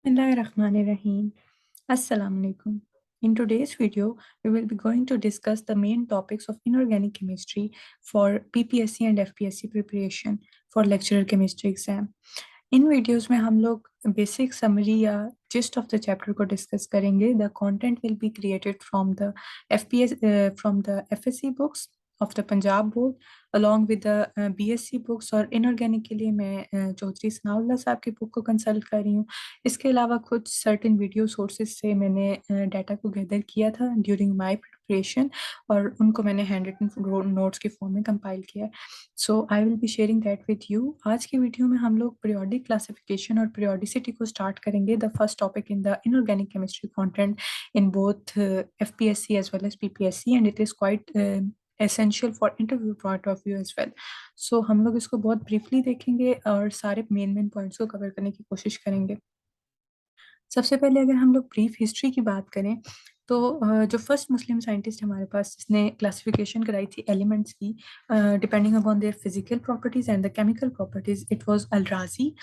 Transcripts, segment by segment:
Bismillahirrahmanirrahim. Assalamu alaikum. In today's video, we will be going to discuss the main topics of inorganic chemistry for PPSC and FPSC preparation for lecturer chemistry exam. In videos में हम लोग basic summary या gist of the chapter को discuss करेंगे. The content will be created from the FSc books of the Punjab board along with the BSc books. और inorganic के लिए मैं चौधरी सनाउल्लाह साहब की बुक को कंसल्ट कर रही हूँ. इसके अलावा कुछ सर्टेन वीडियो सोर्सेज से मैंने डाटा को गैदर किया था ड्यूरिंग माय प्रिपरेशन और उनको मैंने हैंड रिटन नोट्स के फॉर्म में कंपाइल किया है. So I will be sharing that with you. आज की वीडियो में हम लोग पीरियोडिक क्लासिफिकेशन और पीरियोडिसिटी को स्टार्ट करेंगे. The first topic in the inorganic chemistry content in both FPSC as well as PPSC and it is quite essential for interview point of view as well. सो हम लोग इसको बहुत briefly देखेंगे और सारे मेन पॉइंट्स को कवर करने की कोशिश करेंगे. सबसे पहले अगर हम लोग ब्रीफ हिस्ट्री की बात करें तो जो फर्स्ट मुस्लिम साइंटिस्ट हमारे पास जिसने क्लासिफिकेशन कराई थी एलिमेंट्स की depending upon their physical properties and the chemical properties, it was already.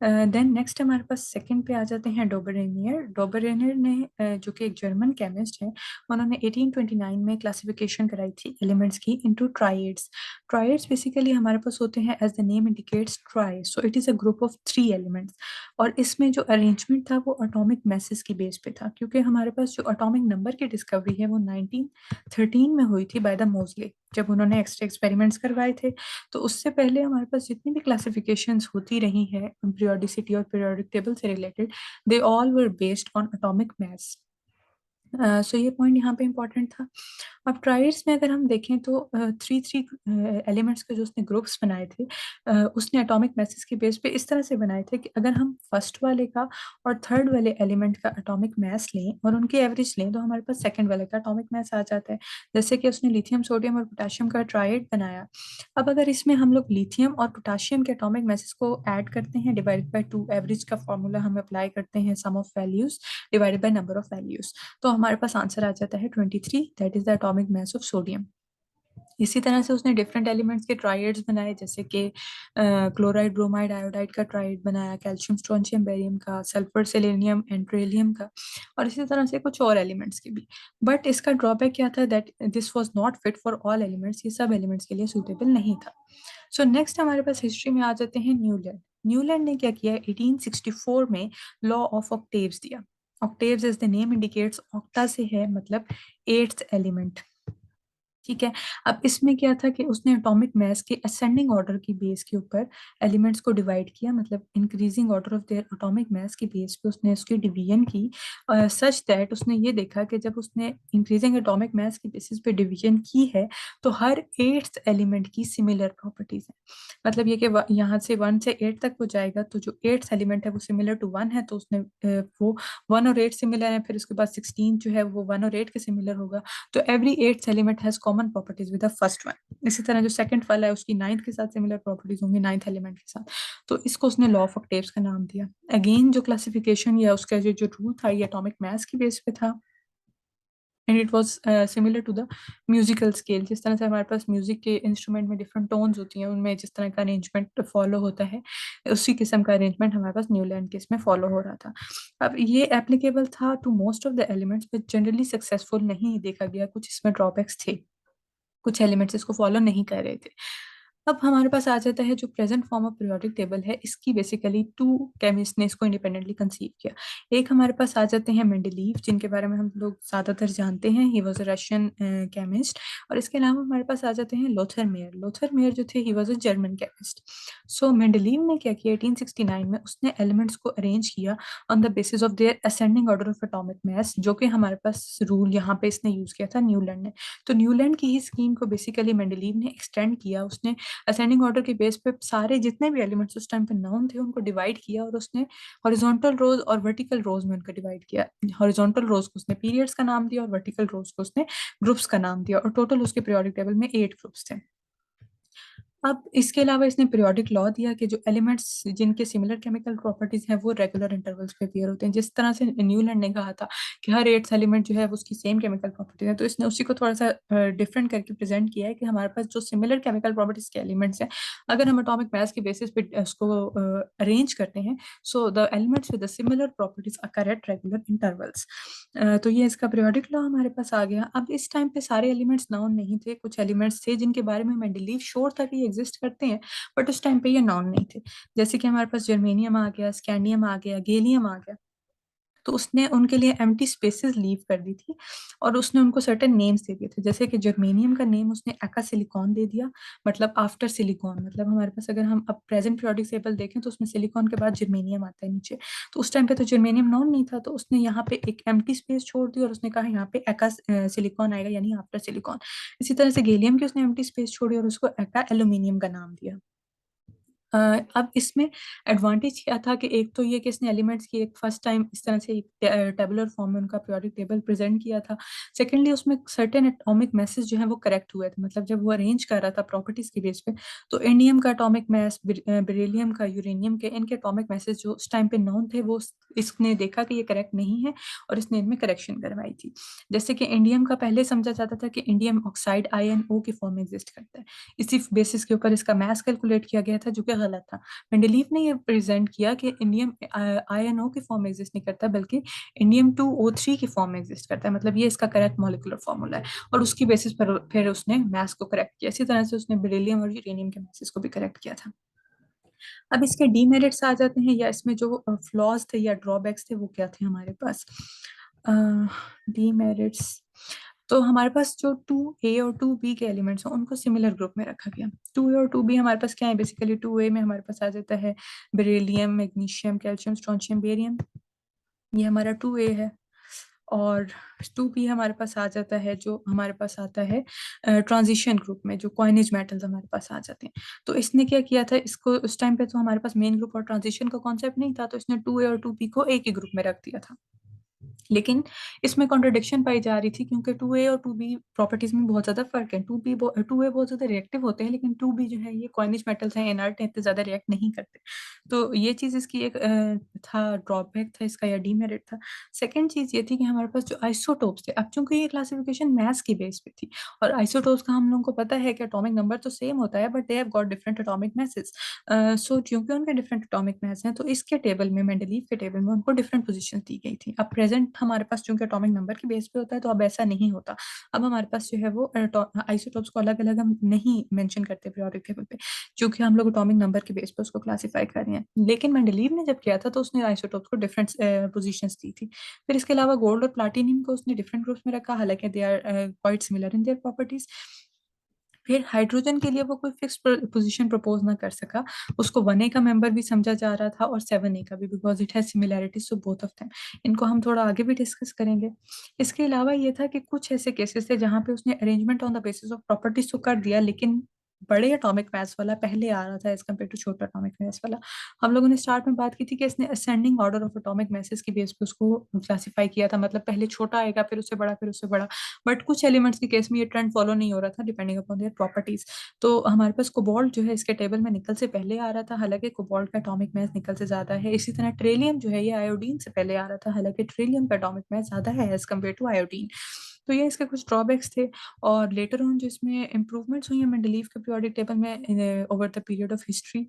Then next हमारे पास सेकंड पे आ जाते हैं डोबरेनियर. डोबरेनियर ने जो कि एक जर्मन केमिस्ट है, उन्होंने 1829 में क्लासिफिकेशन कराई थी एलिमेंट्स की इनटू ट्राइड्स. ट्राइड्स बेसिकली हमारे पास होते हैं as the name indicates tri, so it is a group of 3 elements. और इसमें जो अरेंजमेंट था वो एटॉमिक मैसेस की बेस पे था, क्योंकि हमारे पास जो एटॉमिक नंबर की डिस्कवरी है वो 1913 में हुई थी बाय द मोजले, जब उन्होंने एक्स्ट्रा एक्सपेरिमेंट्स करवाए थे. तो उससे पहले हमारे पास जितनी भी क्लासिफिकेशंस होती रही हैं पीरियोडिसिटी और पीरियोडिक टेबल से related, they all were based on atomic mass. So ये पॉइंट यहाँ पे इम्पोर्टेंट था. अब ट्राइड्स में अगर हम देखें तो थ्री थ्री एलिमेंट्स के जो उसने ग्रुप्स बनाए थे, उसने एटॉमिक मैसेज के बेस पे इस तरह से बनाए थे कि अगर हम फर्स्ट वाले का और थर्ड वाले एलिमेंट का एटॉमिक मास लें और उनकी एवरेज लें तो हमारे पास सेकंड वाले का एटॉमिक मास आ जाता है. जैसे कि उसने लिथियम सोडियम और पोटाशियम का ट्राइड बनाया. अब अगर इसमें हम लोग लिथियम और पोटाशियम के एटॉमिक मैसेज को ऐड करते हैं डिवाइडेड बाय 2, एवरेज का फॉर्मूला हम अप्लाई करते हैं sum of values divided by number of values, तो हमारे पास आंसर आ जाता है 23. That is the atomic mass of sodium. इसी तरह से उसने डिफरेंट एलिमेंट्स के ट्राइड्स बनाए, जैसे कि क्लोराइड ब्रोमाइड आयोडाइड का ट्राइड बनाया, कैल्शियम स्ट्रोंशियम बेरियम का, सल्फर सेलेनियम एंट्रेलियम का, और इसी तरह से कुछ और एलिमेंट्स के भी. बट इसका ड्रॉबैक क्या था, that this was not fit for all elements, ये सब एलिमेंट्स के लिए सूटेबल नहीं था. सो नेक्स्ट हमारे पास हिस्ट्री में आ जाते हैं न्यूलैंड. न्यूलैंड ने क्या किया, 1864 में लॉ ऑफ ऑक्टेव्स दिया. Octaves as the name indicates, octa से है मतलब एट्थ एलिमेंट. ठीक है. अब इसमें क्या था कि उसने एटॉमिक मास के असेंडिंग ऑर्डर की बेस के ऊपर एलिमेंट्स को डिवाइड किया, मतलब increasing order of their atomic mass की बेस पे उसने उसकी डिवीजन की, सच दैट उसने ये देखा कि जब उसने इंक्रीजिंग एटॉमिक मास की बेसिस पे डिवीजन की है तो हर एट्थ एलिमेंट की सिमिलर प्रॉपर्टीज है. मतलब ये कि यहाँ से 1 से 8 तक हो जाएगा, तो जो एट्थ एलिमेंट है वो सिमिलर टू 1 है, तो उसने वो 1 और 8 सिमिलर है, फिर उसके बाद 16 जो है वो 1 और 8 के सिमिलर होगा. तो every eighth element has common properties with the first one. इसी तरह जो सेकंड वाला है उसकी नाइन्थ के साथ सिमिलर प्रॉपर्टीज होंगी नाइन्थ एलिमेंट के साथ. तो इसको उसने लॉ ऑफ ऑक्टेव्स का नाम दिया. अगेन जो क्लासिफिकेशन या उसका जो रूल था ये एटॉमिक मास की बेस पे था, and it was similar to the musical scale. जिस तरह से हमारे पास म्यूजिक के इंस्ट्रूमेंट में डिफरेंट टोन्स होती हैं, उनमें जिस तरह का अरेंजमेंट फॉलो होता है, उसी किस्म का अरेंजमेंट हमारे पास न्यूलैंड के इसमें फॉलो हो रहा था. अब ये एप्लीकेबल था to most of the elements but generally successful नहीं देखा गया. कुछ इसमें ड्रॉबैक्स थे, कुछ एलिमेंट्स इसको फॉलो नहीं कर रहे थे. अब हमारे पास आ जाता है जो present form of periodic table है, इसकी बेसिकली 2 केमिस्ट ने इसको इंडिपेंडेंटली कंसीव किया. एक हमारे पास आ जाते हैं मेंडलीव, जिनके बारे में हम लोग ज़्यादातर जानते हैं, he was a Russian chemist. और इसके अलावा हमारे पास आ जाते हैं लोथर मेयर. लोथर मेयर जो थे, he was a German chemist. So Mendeleev ने क्या किया, 1869 में उसने एलिमेंट्स को अरेंज किया on the basis of their ascending order of atomic mass, जो कि हमारे पास रूल यहाँ पे इसने यूज किया था न्यूलैंड ने. तो न्यूलैंड की ही स्कीम को बेसिकली मेंडलीव ने एक्सटेंड किया. उसने असेंडिंग ऑर्डर के बेस पे सारे जितने भी एलिमेंट्स उस टाइम पे नाउन थे उनको डिवाइड किया, और उसने हॉरिजॉन्टल रोज और वर्टिकल रोज में उनको डिवाइड किया. हॉरिजॉन्टल रोज को उसने पीरियड्स का नाम दिया और वर्टिकल रोज को उसने ग्रुप्स का नाम दिया, और टोटल उसके पीरियोडिक टेबल में 8 ग्रुप्स थे. अब इसके अलावा इसने पीरियोडिक लॉ दिया कि जो एलिमेंट्स जिनके सिमिलर केमिकल प्रॉपर्टीज हैं वो रेगुलर इंटरवल्स पे अपीयर होते हैं। जिस तरह से न्यूलैंड ने कहा था कि हर 8th एलिमेंट जो है वो उसकी सेम केमिकल प्रॉपर्टीज है, तो इसने उसी को थोड़ा सा डिफरेंट करके प्रेजेंट किया है कि हमारे पास जो सिमिलर केमिकल प्रॉपर्टीज के एलिमेंट्स हैं, अगर हम एटॉमिक मास के बेसिस पे उसको अरेंज करते हैं, so the elements with the similar properties occur at regular intervals. तो ये इसका पीरियोडिक लॉ हमारे पास आ गया। अब इस टाइम पे सारे एलिमेंट्स नाउन नहीं थे, कुछ एलिमेंट्स थे जिनके बारे में मेंडलीव श्योर था कि ये एग्जिस्ट करते हैं, बट उस टाइम पे ये नाउन नहीं थे। जैसे कि हमारे पास जर्मेनियम आ गया, स्कैंडियम आ गया, गैलियम आ गया। तो उसने उनके लिए एम्प्टी स्पेसेस लीव कर दी थी और उसने उनको सर्टेन नेम्स दे दिए थे। जैसे कि जर्मेनियम का नेम उसने एका सिलिकॉन दे दिया, मतलब आफ्टर सिलिकॉन। मतलब हमारे पास अगर हम अब प्रेजेंट पीरियोडिक टेबल देखें तो उसमें सिलिकॉन के बाद जर्मेनियम आता है नीचे। तो उस टाइम पे तो जर्मेनियम नॉन नहीं था, तो उसने यहाँ पे एक एम्प्टी स्पेस छोड़ दी और उसने कहा यहाँ पे एका सिलिकॉन आएगा, यानी आफ्टर सिलिकॉन। इसी तरह से गैलियम की उसने एम्प्टी स्पेस छोड़ी और उसको एका एल्यूमिनियम का नाम दिया। अब इसमें एडवांटेज क्या था कि एक तो ये कि इसने एलिमेंट्स की एक फर्स्ट टाइम इस तरह से एक टेबुलर फॉर्म में उनका पीरियोडिक टेबल प्रेजेंट किया था। सेकेंडली उसमें सर्टेन एटॉमिक मैसेज जो है वो करेक्ट हुए थे, मतलब जब वो अरेंज कर रहा था प्रॉपर्टीज के बेस पे, तो इंडियम का एटॉमिक मैस, बेरिलियम का, यूरेनियम के, इनके एटॉमिक मैसेज जो उस टाइम पे नॉन थे वो इसने देखा कि ये करेक्ट नहीं है और इसने इनमें करेक्शन करवाई थी। जैसे कि इंडियम का पहले समझा जाता था कि इंडियम ऑक्साइड INO के फॉर्म में एग्जिस्ट करता है, इसी बेसिस के ऊपर इसका मैस कैलकुलेट किया गया था, जो कि गलत था। मेंडलीव ने ये प्रेजेंट किया कि इंडियम INO के फॉर्म में एग्जिस्ट नहीं करता, बल्कि इंडियम 2O3 के फॉर्म में एग्जिस्ट करता है। मतलब ये इसका करेक्ट मॉलिक्यूलर फॉर्मूला है और उसकी बेसिस पर फिर उसने मैस को करेक्ट किया। इसी तरह से उसने बेरिलियम और यूरेनियम के मैसेज को भी करेक्ट किया था। अब इसके डीमेरिट्स आ जाते हैं, या इसमें जो फ्लॉज थे या ड्रॉबैक्स थे वो क्या थे हमारे पास। डीमेरिट्स, तो हमारे पास जो 2A और 2B के एलिमेंट्स हैं उनको सिमिलर ग्रुप में रखा गया। 2A और 2B हमारे पास क्या है, बेसिकली 2A में हमारे पास आ जाता है beryllium, magnesium, calcium, strontium, barium, ये हमारा 2A है। और 2B हमारे पास आ जाता है, जो हमारे पास आता है ट्रांजिशन ग्रुप में, जो कॉइनेज मेटल्स हमारे पास आ जाते हैं। तो इसने क्या किया था, इसको उस टाइम पे तो हमारे पास मेन ग्रुप और ट्रांजिशन का कॉन्सेप्ट नहीं था, तो इसने 2A और 2B को एक ही ग्रुप में रख दिया था। लेकिन इसमें कॉन्ट्रडिक्शन पाई जा रही थी, क्योंकि 2A और 2B प्रॉपर्टीज में बहुत ज्यादा फर्क है। 2A बहुत ज्यादा रिएक्टिव होते हैं, लेकिन 2B जो है ये कॉइनिज मेटल्स हैं, इनर्ट हैं, इतने ज्यादा रिएक्ट नहीं करते। तो ये चीज इसकी एक था ड्रॉबैक था इसका, या डीमेरिट था। सेकंड चीज ये थी कि हमारे पास जो आइसोटोप्स थे, अब चूंकि ये क्लासिफिकेशन मैथ्स की बेस पे थी, और आइसोटोप्स का हम लोगों को पता है कि एटॉमिक नंबर तो सेम होता है, but they have got different atomic masses. So क्योंकि उनके डिफरेंट एटॉमिक मैस हैं, तो इसके टेबल में, मेंडलीव के टेबल में, उनको डिफरेंट पोजीशन दी गई थी। अब प्रेजेंट हमारे पास चूंकि एटॉमिक नंबर की बेस पे होता है, तो अब ऐसा नहीं होता। अब हमारे पास जो है वो आइसोटोप्स को अलग अलग हम नहीं मेंशन करते पीरियोडिक टेबल पे, क्योंकि हम लोग एटॉमिक नंबर के बेस पे उसको क्लासिफाई कर रहे हैं। लेकिन मेंडलीव ने जब किया था तो उसने आइसोटोप्स को डिफरेंट पोजीशंस दी थी। फिर इसके अलावा गोल्ड और प्लाटिनियम को उसने डिफरेंट ग्रुप्स में रखा, हालांकि they are quite similar in their properties. फिर हाइड्रोजन के लिए वो कोई फिक्स पोजीशन प्रपोज ना कर सका, उसको 1A का मेंबर भी समझा जा रहा था और 7A का भी, because it has similarities to both of them. इनको हम थोड़ा आगे भी डिस्कस करेंगे। इसके अलावा ये था कि कुछ ऐसे केसेस थे जहाँ पे उसने arrangement on the basis of properties तो कर दिया, लेकिन बड़े एटॉमिक मास वाला पहले आ रहा था एज कम्पेयर टू छोटा एटॉमिक मास वाला। हम लोगों ने स्टार्ट में बात की थी कि इसने ascending order of atomic masses की बेस पे उसको क्लासिफाई किया था, मतलब पहले छोटा आएगा, फिर उससे बड़ा, फिर उससे बड़ा। बट कुछ एलिमेंट्स के केस में ये ट्रेंड फॉलो नहीं हो रहा था, डिपेंडिंग अपॉन देयर प्रॉपर्टीज। तो हमारे पास कोबाल्ट जो है इसके टेबल में निकल से पहले आ रहा था, हालांकि कोबाल्ट का एटॉमिक मास निकल से ज्यादा है। इसी तरह ट्रिलियम जो है ये आयोडीन से पहले आ रहा था, हालांकि ट्रिलियम का एटॉमिक मास ज्यादा है एज कम्पेयर टू आयोडीन। तो ये इसके कुछ ड्रॉबैक्स थे। और लेटर ऑन जो इसमें इंप्रूवमेंट्स हुई हैं मेंडलीव के पीरियोडिक टेबल में over the period of history,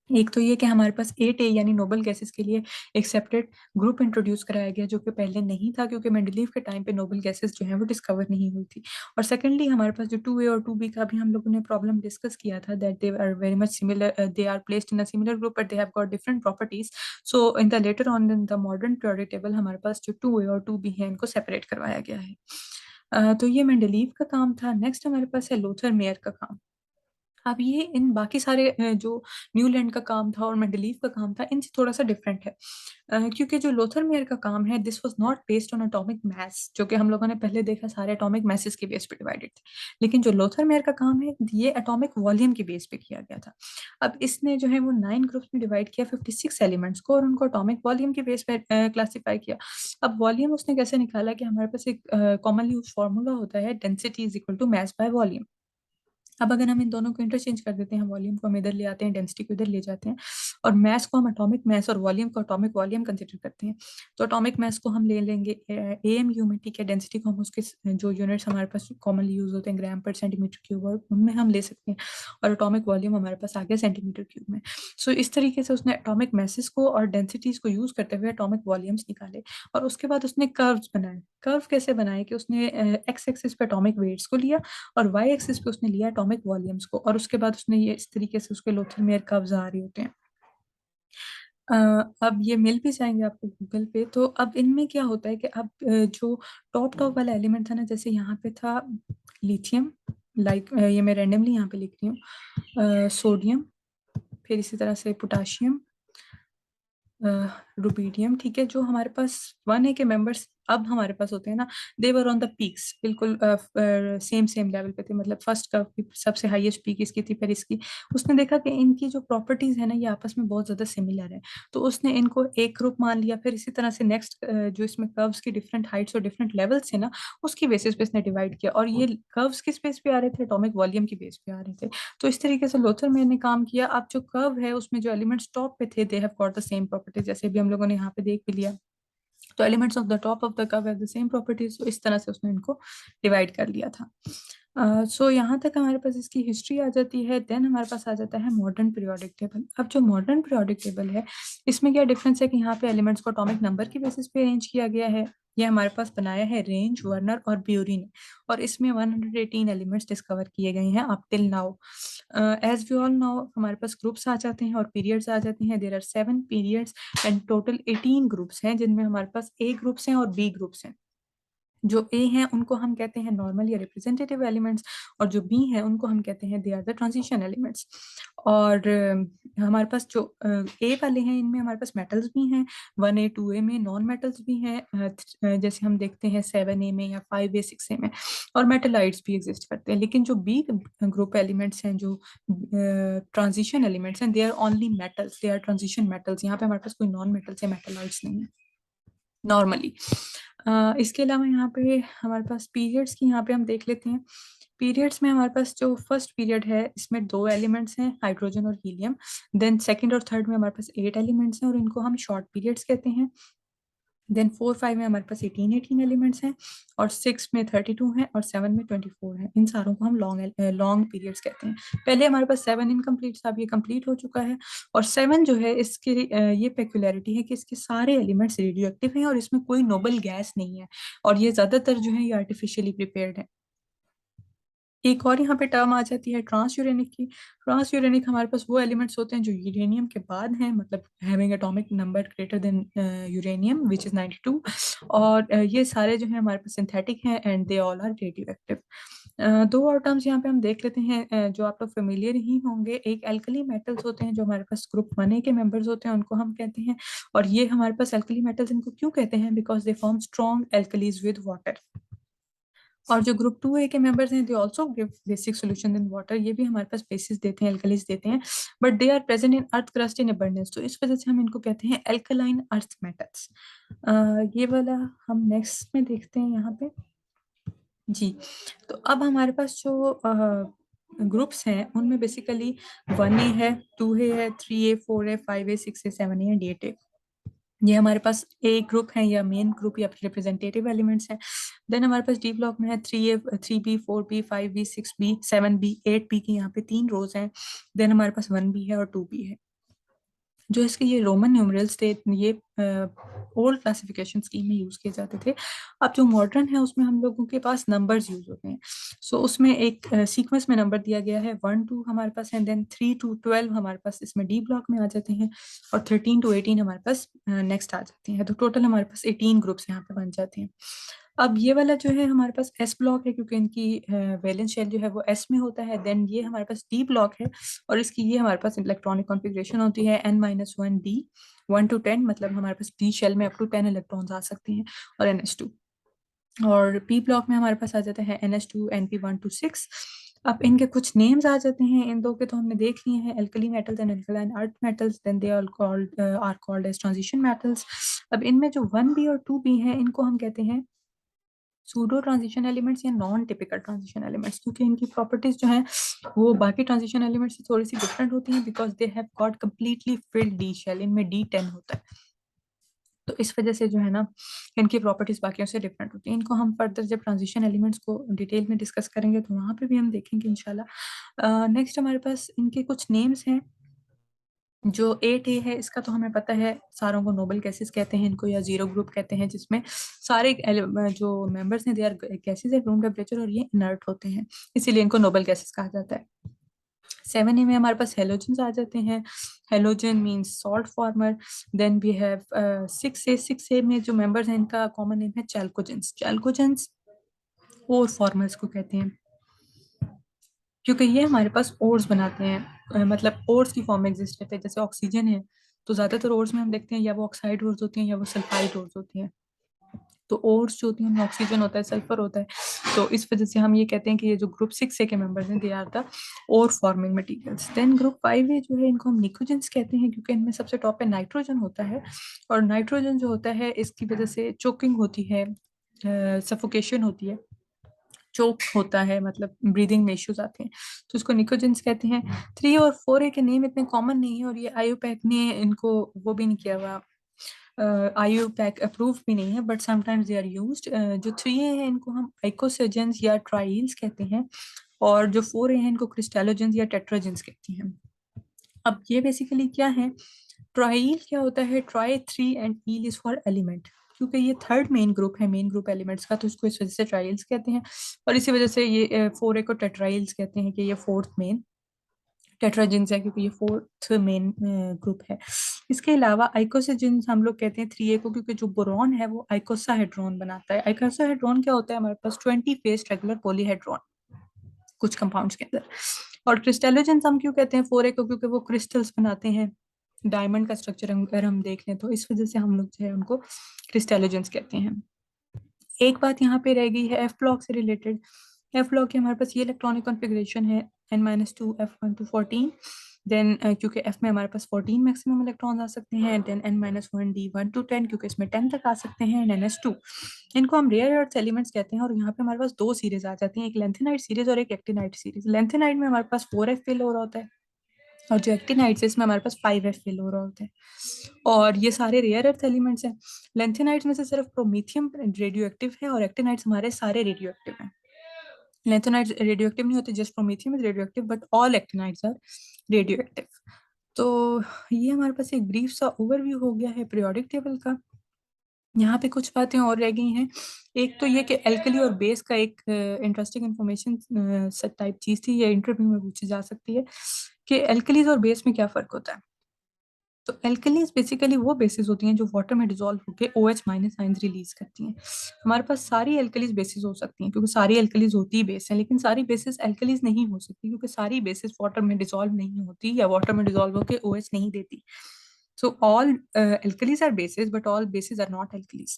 एक तो ये कि हमारे पास 8A यानी नोबल गैसेस के लिए एक सेपरेट ग्रुप इंट्रोड्यूस कराया गया, जो कि पहले नहीं था, क्योंकि मेंडलीव के टाइम पे नोबल गैसेस जो है वो डिस्कवर नहीं हुई थी। और सेकेंडली हमारे पास जो 2A और 2B का भी हम लोगों ने प्रॉब्लम डिस्कस किया था, that they are very much similar, they are placed in a similar group but they have got different properties. So in the later on in the modern periodic table हमारे पास जो 2A और 2B है इनको separate करवाया गया है। तो ये मेंडलीव का काम था। नेक्स्ट हमारे पास है लोथर मेयर का काम। अब ये इन बाकी सारे जो न्यूलैंड का काम था और मेंडलीव का काम था, इनसे थोड़ा सा डिफरेंट है। क्योंकि जो लोथर मेयर का काम है, this was not based on atomic मास, जो कि हम लोगों ने पहले देखा सारे एटॉमिक मासेस के बेस पे डिवाइडेड थे। लेकिन जो लोथर मेयर का काम है, ये एटॉमिक वॉल्यूम के बेस पे किया गया था। अब इसने जो है वो 9 ग्रुप्स में डिवाइड किया 56 एलिमेंट्स को, और उनको एटॉमिक वॉल्यूम के बेस पे क्लासीफाई किया। अब वॉल्यूम उसने कैसे निकाला कि हमारे पास एक कॉमनली यूज फॉर्मूला होता है, density is equal to mass by volume. अब अगर हम इन दोनों को इंटरचेंज कर देते हैं, वॉल्यूम को हम इधर ले आते हैं, डेंसिटी को इधर ले जाते हैं, और मैस को हम एटॉमिक मैस और वॉल्यूम को एटॉमिक वॉल्यूम कंसिडर करते हैं, तो एटॉमिक मैस को हम ले लेंगे एएमयू में, ठीक है। डेंसिटी को हम उसके जो यूनिट्स हमारे पास कॉमनली यूज होते हैं, ग्राम पर सेंटीमीटर क्यूब, और उनमें हम ले सकते हैं, और एटॉमिक वॉल्यूम हमारे पास आ गया सेंटीमीटर क्यूब में। सो इस तरीके से उसने एटॉमिक मैसेस को और डेंसिटीज को यूज करते हुए एटॉमिक वॉल्यूम्स निकाले, और उसके बाद उसने कर्व्स बनाए। कर्व कैसे बनाए कि उसने एक्स एक्सिस पे एटॉमिक वेट्स को लिया, और वाई एक्सिस पे उसने लिया एटॉमिक वॉल्यूम्स को, और उसके बाद उसने ये इस तरीके से उसके लोथर मेयर कर्व्स आ रहे होते हैं। अ, अब ये मिल भी जाएंगे आपको गूगल पे। तो अब इनमें क्या होता है कि अब जो टॉप टॉप वाला एलिमेंट था ना, जैसे यहाँ पे था लिथियम, लाइक ये मैं रैंडमली यहाँ पे लिख रही हूँ, सोडियम, फिर इसी तरह से पोटाशियम, रुबीडियम, ठीक है। जो हमारे पास 1A के मेंबर्स अब हमारे पास होते हैं ना, दे वर ऑन द पीक्स, बिल्कुल सेम सेम लेवल पे थे, मतलब फर्स्ट का सबसे हाईएस्ट पीक इसकी थी, फिर इसकी। उसने देखा कि इनकी जो प्रॉपर्टीज है ना, ये आपस में बहुत ज्यादा सिमिलर है, तो उसने इनको एक ग्रुप मान लिया। फिर इसी तरह से नेक्स्ट जो इसमें कर्व्स की डिफरेंट हाइट्स और डिफरेंट लेवल्स है ना, उसकी बेसिस पे इसने डिवाइड किया, और ये कर्व्स किस बेस पे आ रहे थे, एटॉमिक वॉल्यूम की बेस पे आ रहे थे। तो इस तरीके से लोथर मैन ने काम किया। अब जो कर्व है उसमें जो एलिमेंट्स टॉप पे थे, दे have got the same properties, जैसे भी हम लोगों ने यहाँ पे देख भी लिया। तो elements of the top of the curve have the same properties, तो इस तरह से उसने इनको डिवाइड कर लिया था। सो यहाँ तक हमारे पास इसकी हिस्ट्री आ जाती है। देन हमारे पास आ जाता है मॉडर्न पीरियोडिक टेबल। अब जो मॉडर्न पीरियोडिक टेबल है, इसमें क्या डिफरेंस है कि यहाँ पे एलिमेंट्स को एटॉमिक नंबर की बेसिस पे अरेंज किया गया है। ये हमारे पास बनाया है रेंज, वर्नर और ब्यूरी ने, और इसमें 118 एलिमेंट्स डिस्कवर किए गए हैं up till now. As we all now, हमारे पास ग्रुप्स आ जाते हैं और पीरियड्स आ जाते हैं। There are 7 periods and total 18 groups हैं, जिनमें हमारे पास ए ग्रुप्स हैं और बी ग्रुप्स हैं। जो ए हैं उनको हम कहते हैं नॉर्मल या रिप्रेजेंटेटिव एलिमेंट्स, और जो बी हैं उनको हम कहते हैं they are the transition elements. और हमारे पास जो ए वाले हैं, इनमें हमारे पास मेटल्स भी हैं, 1A 2A में नॉन मेटल्स भी हैं, जैसे हम देखते हैं 7A में या 5A 6A में, और मेटलाइट्स भी एग्जिस्ट करते हैं। लेकिन जो बी ग्रुप एलिमेंट्स हैं, जो ट्रांजिशन एलिमेंट्स हैं, they are only metals, they are transition metals. यहाँ पे हमारे पास कोई नॉन मेटल्स या मेटलाइट्स नहीं है नॉर्मली। इसके अलावा यहाँ पे हमारे पास पीरियड्स की यहाँ पे हम देख लेते हैं। पीरियड्स में हमारे पास जो फर्स्ट पीरियड है, इसमें 2 एलिमेंट्स हैं, हाइड्रोजन और हीलियम। देन सेकंड और थर्ड में हमारे पास 8 एलिमेंट्स हैं, और इनको हम शॉर्ट पीरियड्स कहते हैं। देन 4 5 में हमारे पास 18 एलिमेंट्स हैं, और 6 में 32 हैं, और 7 में 24 हैं। इन सारों को हम लॉन्ग पीरियड्स कहते हैं। पहले हमारे पास 7 इनकम्प्लीट था, अब ये कंप्लीट हो चुका है। और 7 जो है, इसकी ये पेक्युलरिटी है कि इसके सारे एलिमेंट्स रेडियो एक्टिव हैं, और इसमें कोई नोबल गैस नहीं है, और ये ज्यादातर जो है ये आर्टिफिशियली प्रिपेयर्ड है। एक और यहाँ पे टर्म आ जाती है ट्रांस यूरेनिक की। ट्रांस यूरेनिक हमारे पास वो एलिमेंट्स होते हैं जो यूरेनियम के बाद हैं, मतलब having atomic number greater than uranium which is 92। और ये सारे जो है हमारे पास सिंथेटिक हैं, and they all are radioactive. दो और टर्म्स यहाँ पे हम देख लेते हैं, जो आप लोग फेमिलियर ही होंगे। एक एल्कली मेटल्स होते हैं, जो हमारे पास ग्रुप 1A के मेंबर्स होते हैं, उनको हम कहते हैं। और ये हमारे पास एल्कली मेटल्स इनको क्यों कहते हैं, because they form strong alkalis with water. और जो ग्रुप 2A के मेंबर्स हैं, they also give basic solution in water. ये भी हमारे पास बेसिस देते हैं, एल्कलीज देते हैं, but they are present in earth crust in abundance, तो इस वजह से हम इनको कहते हैं एल्कलाइन अर्थ मेटल्स। ये वाला हम नेक्स्ट में देखते हैं यहाँ पे। जी, तो अब हमारे पास जो ग्रुप्स हैं, उनमें बेसिकली 1A है, 2A है, 3A 4A 5A 6A 7A and 8A। ये हमारे पास ए ग्रुप है या मेन ग्रुप या रिप्रेजेंटेटिव एलिमेंट्स हैं। देन हमारे पास डी ब्लॉक में है 3A 3B 4B 5B 6B 7B 8B की यहाँ पे 3 रोज हैं। देन हमारे पास 1B है और 2B है। जो इसके ये रोमन न्यूमरल्स थे, ये ओल्ड क्लासिफिकेशन स्कीम में यूज किए जाते थे। अब जो मॉडर्न है उसमें हम लोगों के पास नंबर्स यूज होते हैं। सो उसमें एक सीक्वेंस में नंबर दिया गया है, 1 2 हमारे पास है, देन 3 to 12 हमारे पास इसमें डी ब्लॉक में आ जाते हैं, और 13 to 18 हमारे पास नेक्स्ट आ जाते हैं। तो टोटल हमारे पास 18 ग्रुप्स यहाँ पे बन जाते हैं। अब ये वाला जो है हमारे पास एस ब्लॉक है, क्योंकि इनकी वैलेंस शेल जो है वो एस में होता है। देन ये हमारे पास डी ब्लॉक है, और इसकी ये हमारे पास इलेक्ट्रॉनिक कॉन्फ़िगरेशन होती है n-1d 1 to 10, मतलब हमारे पास डी शेल में अप टू 10 इलेक्ट्रॉन्स आ सकते हैं, और NH2। और पी ब्लॉक में हमारे पास आ जाता है NH2 NP1 to 6। अब इनके कुछ नेम्स आ जाते हैं, इन दो के तो हमने देख लिए हैं, alkali metals and alkaline earth metals, then they are called as transition metals. अब इनमें जो 1B और 2B हैं, इनको हम कहते हैं सूडो ट्रांजिशन एलिमेंट्स या नॉन टिपिकल ट्रांजिशन एलिमेंट्स, क्योंकि इनकी प्रॉपर्टीज जो हैं वो बाकी ट्रांजिशन एलिमेंट्स से थोड़ी सी डिफरेंट होती हैं, because they have got completely filled d shell, इनमें D10 होता है। तो इस वजह से जो है ना इनकी प्रॉपर्टीज बाकियों से डिफरेंट होती हैं। इनको हम फर्दर जब ट्रांजिशन एलिमेंट्स को डिटेल में डिस्कस करेंगे तो वहाँ पे भी हम देखेंगे इंशाल्लाह। नेक्स्ट हमारे पास इनके कुछ नेम्स हैं। जो 8A है इसका तो हमें पता है, सारों को नोबल गैसेस कहते हैं इनको, या जीरो ग्रुप कहते हैं, जिसमें सारे जो मेंबर्स हैं they are gases at room temperature और ये इनर्ट होते हैं, इसीलिए इनको नोबल गैसेस कहा जाता है। 7A में हमारे पास हेलोजन्स आ जाते हैं। Halogen means salt former. Then we have 6A में जो मेंबर्स हैं इनका कॉमन नेम है चैल्कोजेंस। चैल्कोजेंस ओर फॉर्मर्स को कहते हैं, क्योंकि ये हमारे पास ओर्स बनाते हैं, मतलब ओर्स की फॉर्म में एग्जिस्ट करते हैं। जैसे ऑक्सीजन है तो ज्यादातर ओर्स में हम देखते हैं या वो ऑक्साइड ओर्स होती हैं या वो सल्फाइड ओर्स होती हैं। तो ओर्स जो होती हैं उनमें ऑक्सीजन होता है, सल्फर होता है। तो इस वजह से हम ये कहते हैं कि ये जो ग्रुप 6A के मेंबर्स हैं they are the ore forming materials. Then group 5A जो है इनको हम निकोजेंस कहते हैं, क्योंकि इनमें सबसे टॉप पे नाइट्रोजन होता है, और नाइट्रोजन जो होता है इसकी वजह से चोकिंग होती है, सफोकेशन होती है, चोक होता है, मतलब ब्रीदिंग में इश्यूज आते हैं, तो इसको निकोजेंस कहते हैं। 3 और 4A के नेम इतने कॉमन नहीं है, और ये आईयूपैक ने इनको वो भी नहीं किया हुआ, आईयूपैक अप्रूव भी नहीं है, but sometimes they are used. जो 3A है इनको हम आइकोसेजेंस या ट्राइल्स कहते हैं, और जो 4A है इनको क्रिस्टलोजेंस या टेट्राजेंस कहते हैं। अब ये बेसिकली क्या है, ट्राइल क्या होता है, tri 3 and el is for element, क्योंकि ये थर्ड मेन ग्रुप है, मेन ग्रुप एलिमेंट्स का, तो इसको इस वजह से ट्राइल्स कहते हैं। और इसी वजह से ये 4A को टेट्राइल्स कहते हैं, कि ये फोर्थ मेन टेट्राजिन्स है, क्योंकि ये फोर्थ मेन ग्रुप है। इसके अलावा आइकोसेजेंस हम लोग कहते हैं 3A को, क्योंकि जो बोरॉन है वो आइकोसाहेड्रॉन बनाता है। आइकोसाहेड्रॉन क्या होता है, हमारे पास 20 फेस्ड रेगुलर पॉलीहेड्रॉन कुछ कंपाउंड्स के अंदर। और क्रिस्टलोजेंस हम क्यों कहते हैं 4A को, क्योंकि वो क्रिस्टल्स बनाते हैं, डायमंड का स्ट्रक्चर अगर हम देख लें तो इस वजह से हम लोग जो है उनको क्रिस्टलोजेंस कहते हैं। एक बात यहाँ पे रह गई है एफ ब्लॉक से रिलेटेड। एफ ब्लॉक की हमारे पास ये इलेक्ट्रॉनिक कॉन्फ़िगरेशन है n-2 f1 to 14। देन क्योंकि एफ में हमारे पास 14 मैक्सिमम इलेक्ट्रॉन्स आ सकते हैं, देन n-1 d1 to 10, क्योंकि इसमें 10 तक आ सकते हैं, ns2। इनको हम रेयर अर्थ एलिमेंट्स कहते हैं, और यहाँ पे हमारे पास दो सीरीज आ जाती हैं, एक लेंथेनाइट सीरीज और एक एक्टिनाइट सीरीज। लेंथेनाइट में हमारे पास 4f फिल हो रहा होता है, और जो एक्टिनाइट्स है इसमें हमारे पास 5f फिल हो रहा होता है, और ये सारे रेयर अर्थ एलिमेंट्स हैं। लेंथेनाइट्स में से सिर्फ प्रोमीथियम रेडियो एक्टिव है, और एक्टिनाइट्स हमारे सारे रेडियो एक्टिव हैं। लेंथेनाइट्स रेडियो एक्टिव नहीं होते, just promethium is radioactive, but all actinides are radioactive. तो ये हमारे पास एक ब्रीफ सा ओवरव्यू हो गया है पीरियोडिक टेबल का। यहाँ पे कुछ बातें और रह गई हैं। एक तो ये कि एल्कली और बेस का एक इंटरेस्टिंग इंफॉर्मेशन टाइप चीज थी, ये इंटरव्यू में पूछी जा सकती है, कि एल्कलीज और बेस में क्या फर्क होता है। तो एल्कलीज बेसिकली वो बेसिस होती हैं जो वाटर में डिसॉल्व होकर OH- आयंस रिलीज करती हैं। हमारे पास सारी एल्कलीज बेसिस हो सकती हैं, क्योंकि सारी एल्कलीज होती ही बेस हैं, लेकिन सारी बेसिस एल्कलीज नहीं हो सकती, क्योंकि सारी बेसिस वाटर में डिसॉल्व नहीं होती, या वाटर में डिसॉल्व होकर OH नहीं देती। So all alkalies are bases, but all bases are not alkalies.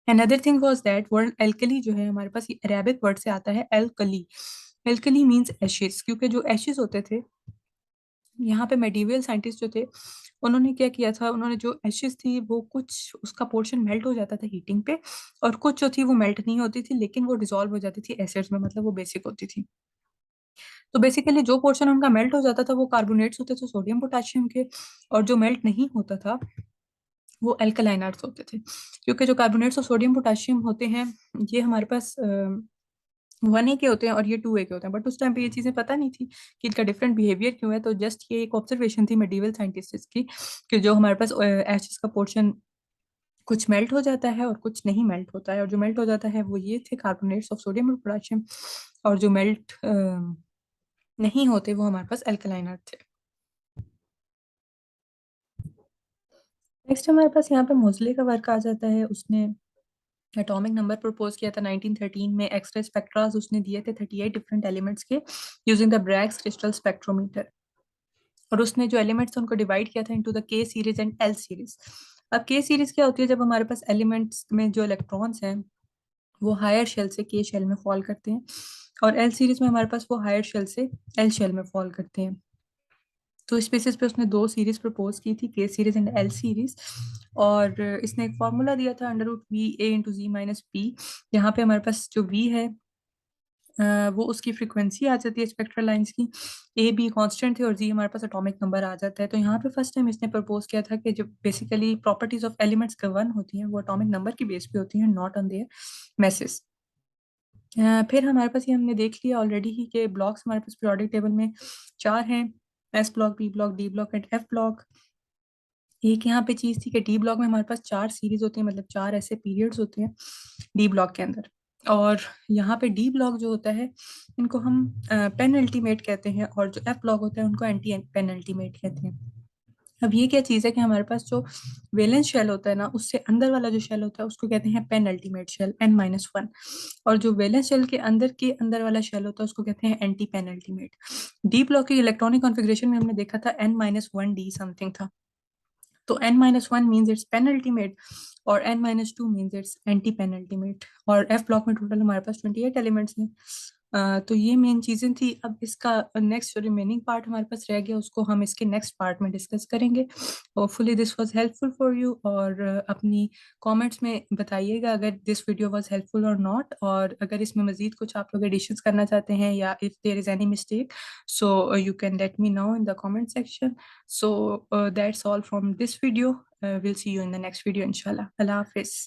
Another thing was that word alkali जो है हमारे पास ये अरेबिक वर्ड से आता है एल्कली। एल्कली मीन्स एशेस, क्योंकि जो एशेस होते थे यहाँ पे मेडिवल साइंटिस्ट जो थे उन्होंने क्या किया था, उन्होंने जो एशेस थी वो कुछ उसका पोर्शन मेल्ट हो जाता था हीटिंग पे, और कुछ जो थी वो मेल्ट नहीं होती थी, लेकिन वो डिसॉल्व हो जाती थी एसिड्स में, मतलब वो बेसिक होती थी। तो बेसिकली जो पोर्शन उनका मेल्ट हो जाता था वो कार्बोनेट्स होते थे सोडियम पोटेशियम के, और जो मेल्ट नहीं होता था वो अल्कलाइन अर्थ होते थे, क्योंकि जो कार्बोनेट्स और सोडियम पोटेशियम होते हैं ये हमारे पास 1A के होते हैं और ये 2A के होते हैं, बट उस टाइम पे ये चीज़ें पता नहीं थी कि इनका डिफरेंट बिहेवियर क्यों है। तो जस्ट ये एक ऑब्जर्वेशन थी मेडिवल साइंटिस्ट की, कि जो हमारे पास एशेस का पोर्शन कुछ मेल्ट हो जाता है और कुछ नहीं मेल्ट होता है, और जो मेल्ट हो जाता है वो ये थे कार्बोनेट्स ऑफ सोडियम और पोटेशियम, और जो मेल्ट नहीं होते वो हमारे पास अल्कलाइन अर्थ थे। नेक्स्ट हमारे पास यहाँ पे मोज़ले का वर्क आ जाता है। उसने एटॉमिक नंबर प्रपोज किया था 1913 में, एक्सरे स्पेक्ट्रास उसने दिए थे 38 डिफरेंट एलिमेंट्स के using the Bragg's crystal spectrometer, और उसने जो एलिमेंट्स उनको डिवाइड किया था इनटू द के सीरीज एंड एल सीरीज। अब के सीरीज क्या होती है, जब हमारे पास एलिमेंट्स में जो इलेक्ट्रॉन्स हैं वो हायर शेल से के शेल में फॉल करते हैं, और एल सीरीज में हमारे पास वो हायर शेल से एल शेल में फॉल करते हैं। तो इस बेसिस पे उसने दो सीरीज प्रपोज की थी, के सीरीज एंड एल सीरीज, और इसने एक फॉर्मूला दिया था √VA × Z - P। यहाँ पे हमारे पास जो V है वो उसकी फ्रीक्वेंसी आ जाती है स्पेक्ट्रल लाइंस की, ए बी कांस्टेंट थे और जी हमारे पास एटॉमिक नंबर आ जाता है। तो यहाँ पे फर्स्ट टाइम इसने प्रपोज किया था कि जो basically properties of elements govern होती हैं वो एटॉमिक नंबर की बेस पे होती हैं, नॉट ऑन देयर मैसेज। फिर हमारे पास ये हमने देख लिया ऑलरेडी ही कि ब्लॉक्स हमारे पास पीरियोडिक टेबल में 4 हैं, S block, P block, D block and F block. एक यहाँ पे चीज थी कि डी ब्लॉक में हमारे पास 4 सीरीज होती है, मतलब 4 ऐसे पीरियड्स होते हैं डी ब्लॉक के अंदर। और यहाँ पे डी ब्लॉक जो होता है इनको हम पेन अल्टीमेट कहते हैं, और जो एफ ब्लॉक होता है उनको एंटी पेन अल्टीमेट कहते हैं। अब ये क्या चीज़ है कि हमारे पास जो वैलेंस शेल होता है ना, उससे अंदर वाला जो शेल होता है उसको कहते हैं पेन अल्टीमेट शेल N-1, और जो वैलेंस शेल के अंदर वाला शेल होता है उसको कहते हैं antepenultimate. D block की इलेक्ट्रॉनिक कॉन्फ़िगरेशन में हमने देखा था N-1D समथिंग था। तो N-1 मीन्स इट्स पेनल्टीमेट और N-2 means it's anti penultimate. और एफ ब्लॉक में टोटल हमारे पास 28 एलिमेंट्स हैं। तो ये मेन चीज़ें थी। अब इसका नेक्स्ट जो रिमेनिंग पार्ट हमारे पास रह गया उसको हम इसके नेक्स्ट पार्ट में डिस्कस करेंगे। Hopefully this was helpful for you, और अपनी कमेंट्स में बताइएगा अगर दिस वीडियो वाज हेल्पफुल और नॉट, और अगर इसमें मजीद कुछ आप लोग एडिशंस करना चाहते हैं या if there is any mistake, so you can let me know in the comment section. So that's all from this video. We'll see you in the next video inshallah. Allah Hafiz.